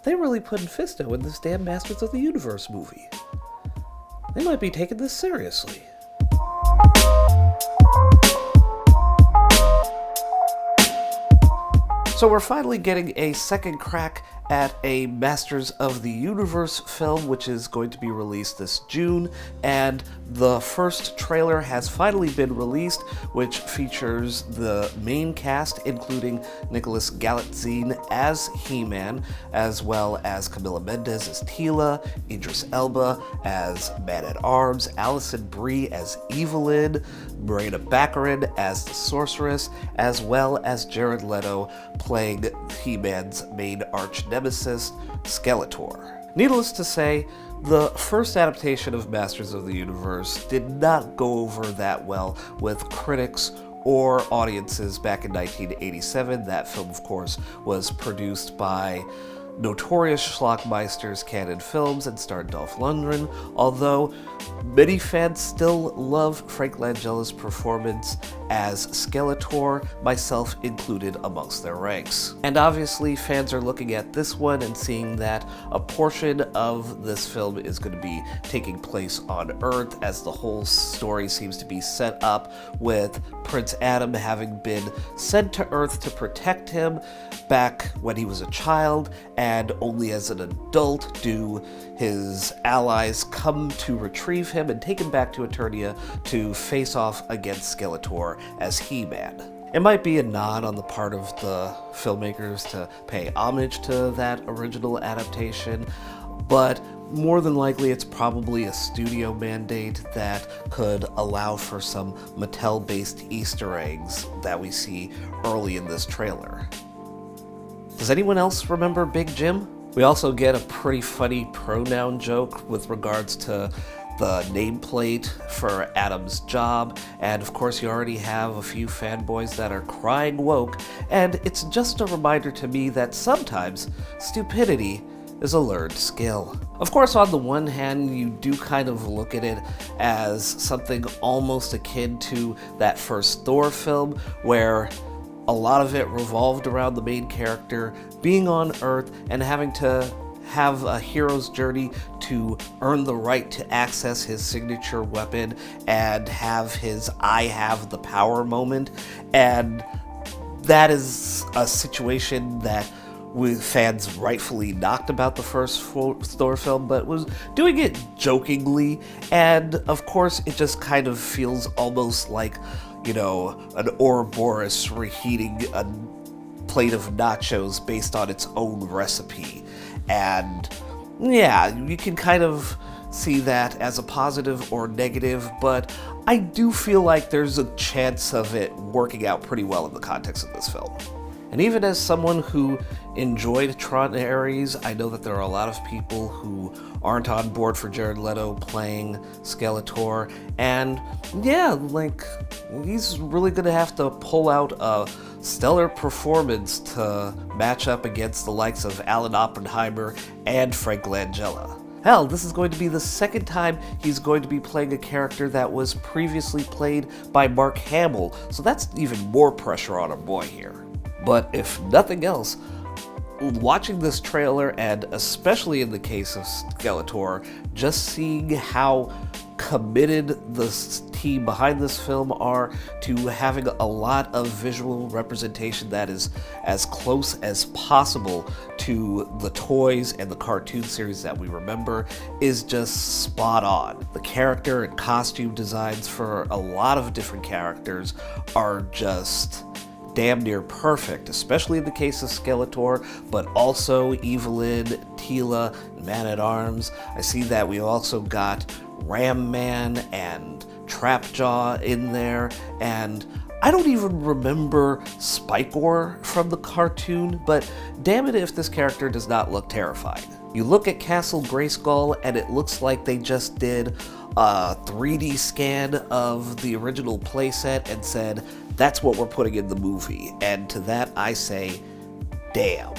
they really putting Fisto in this damn Masters of the Universe movie. They might be taking this seriously. So we're finally getting a second crack at a Masters of the Universe film, which is going to be released this June, and the first trailer has finally been released, which features the main cast, including Nicholas Galitzine as He-Man, as well as Camila Mendes as Teela, Idris Elba as Man-at-Arms, Alison Brie as Evil-Lyn, Morena Baccarin as the Sorceress, as well as Jared Leto playing He-Man's main arch-nemesis, Skeletor. Needless to say, the first adaptation of Masters of the Universe did not go over that well with critics or audiences back in 1987. That film, of course, was produced by notorious Schlockmeister's Canon Films and starred Dolph Lundgren, although many fans still love Frank Langella's performance as Skeletor, myself included amongst their ranks. And obviously fans are looking at this one and seeing that a portion of this film is going to be taking place on Earth, as the whole story seems to be set up with Prince Adam having been sent to Earth to protect him back when he was a child, and only as an adult do his allies come to retrieve him and take him back to Eternia to face off against Skeletor as He-Man. It might be a nod on the part of the filmmakers to pay homage to that original adaptation, but more than likely it's probably a studio mandate that could allow for some Mattel-based Easter eggs that we see early in this trailer. Does anyone else remember Big Jim? We also get a pretty funny pronoun joke with regards to the nameplate for Adam's job, and of course you already have a few fanboys that are crying woke, and it's just a reminder to me that sometimes stupidity is a learned skill. Of course, on the one hand, you do kind of look at it as something almost akin to that first Thor film, where a lot of it revolved around the main character being on Earth and having to have a hero's journey to earn the right to access his signature weapon and have his I have the power moment. And that is a situation that fans rightfully knocked about the first Thor film, but was doing it jokingly, and of course it just kind of feels almost like, you know, an Ouroboros reheating a plate of nachos based on its own recipe. And yeah, you can kind of see that as a positive or negative, but I do feel like there's a chance of it working out pretty well in the context of this film. And even as someone who enjoyed Tron Ares, I know that there are a lot of people who aren't on board for Jared Leto playing Skeletor, and yeah, like, he's really gonna have to pull out a stellar performance to match up against the likes of Alan Oppenheimer and Frank Langella. Hell, this is going to be the second time he's going to be playing a character that was previously played by Mark Hamill, so that's even more pressure on our boy here. But if nothing else, watching this trailer, and especially in the case of Skeletor, just seeing how committed the team behind this film are to having a lot of visual representation that is as close as possible to the toys and the cartoon series that we remember is just spot on. The character and costume designs for a lot of different characters are just damn near perfect, especially in the case of Skeletor, but also Evil-Lyn, Teela, Man-at-Arms. I see that we also got Ram Man and Trapjaw in there, and I don't even remember Spikor from the cartoon, but damn it if this character does not look terrifying. You look at Castle Grayskull and it looks like they just did a 3D scan of the original playset and said, that's what we're putting in the movie. And to that I say, damn.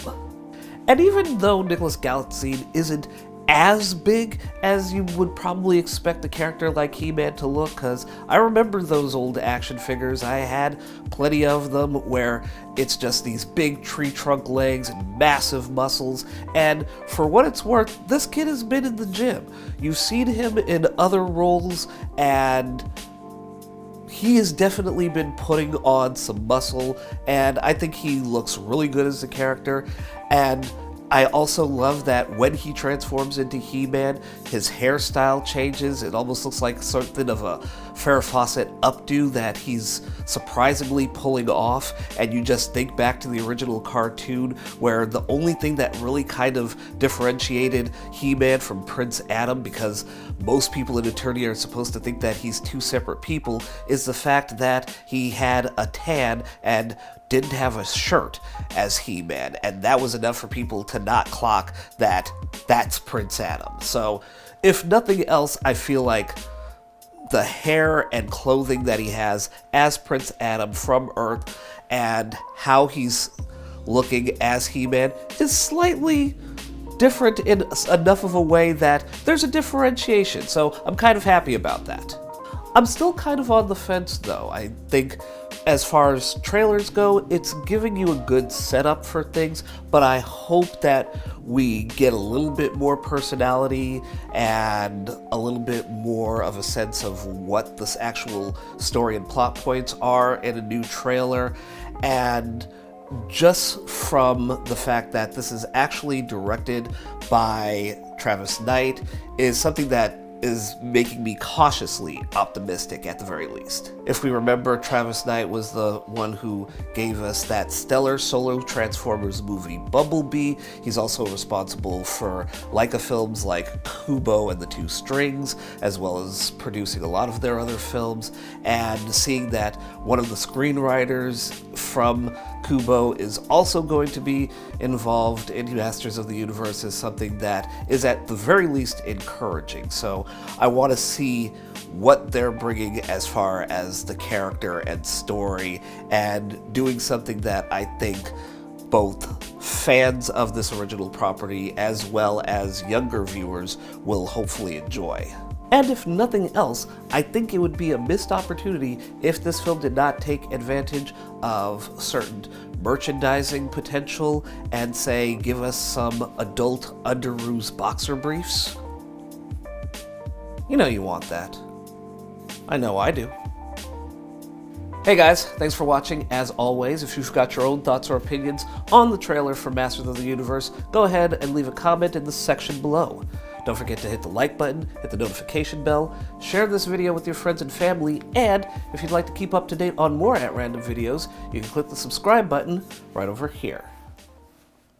And even though Nicholas Galitzine isn't as big as you would probably expect a character like He-Man to look, because I remember those old action figures. I had plenty of them where it's just these big tree trunk legs and massive muscles, and for what it's worth, this kid has been in the gym. You've seen him in other roles, and he has definitely been putting on some muscle, and I think he looks really good as a character. And I also love that when he transforms into He-Man, his hairstyle changes. It almost looks like something of a Farrah Fawcett updo that he's surprisingly pulling off, and you just think back to the original cartoon where the only thing that really kind of differentiated He-Man from Prince Adam, because most people in Eternia are supposed to think that he's two separate people, is the fact that he had a tan and didn't have a shirt as He-Man, and that was enough for people to not clock that that's Prince Adam. So, if nothing else, I feel like the hair and clothing that he has as Prince Adam from Earth and how he's looking as He-Man is slightly different in enough of a way that there's a differentiation, so I'm kind of happy about that. I'm still kind of on the fence though. I think as far as trailers go, it's giving you a good setup for things, but I hope that we get a little bit more personality and a little bit more of a sense of what this actual story and plot points are in a new trailer. And just from the fact that this is actually directed by Travis Knight is something that is making me cautiously optimistic at the very least. If we remember, Travis Knight was the one who gave us that stellar solo Transformers movie Bumblebee. He's also responsible for Leica films like Kubo and the Two Strings, as well as producing a lot of their other films, and seeing that one of the screenwriters from Kubo is also going to be involved in Masters of the Universe is something that is at the very least encouraging. So I want to see what they're bringing as far as the character and story, and doing something that I think both fans of this original property as well as younger viewers will hopefully enjoy. And if nothing else, I think it would be a missed opportunity if this film did not take advantage of certain merchandising potential and, say, give us some adult Underoos boxer briefs. You know you want that. I know I do. Hey guys, thanks for watching. As always, if you've got your own thoughts or opinions on the trailer for Masters of the Universe, go ahead and leave a comment in the section below. Don't forget to hit the like button, hit the notification bell, share this video with your friends and family, and if you'd like to keep up to date on more At Random videos, you can click the subscribe button right over here.